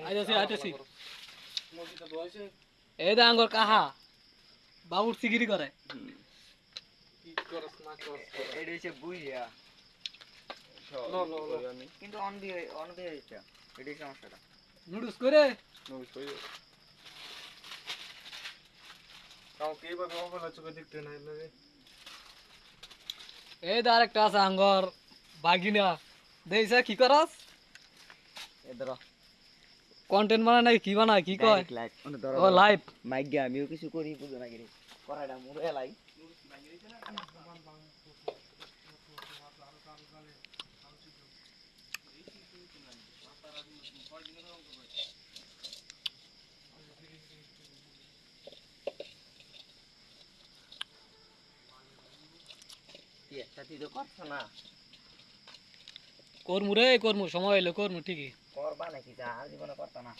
আইতাছি আইতাছি এই দা আঙ্গর কাহা বাবুর সিগিরি করে কি করস না করস এটা হচ্ছে বুইয়া লো লো লো আমি কিন্তু অন দিয়ে এটা এটাই সমস্যাটা নুডলস করে নই কই তাও কে বা বাবা চোখে দেখতে নাই লাগে এই দা আরেকটা আছে আঙ্গর বাগিনা দেইছা কি করস এদর কন্টেন্ট বানায় নাকি কি বানায় কি কয় লাইভ মানে ও লাইভ মাইক গিয়ে আমিও কিছু করি বুঝো না গিরি করাটা মুড়ে এলাই সাথী তো করছো না করমু রে করমু সময় হইলো করমু ঠিকই করবা নাকি যা জীবনে করতো না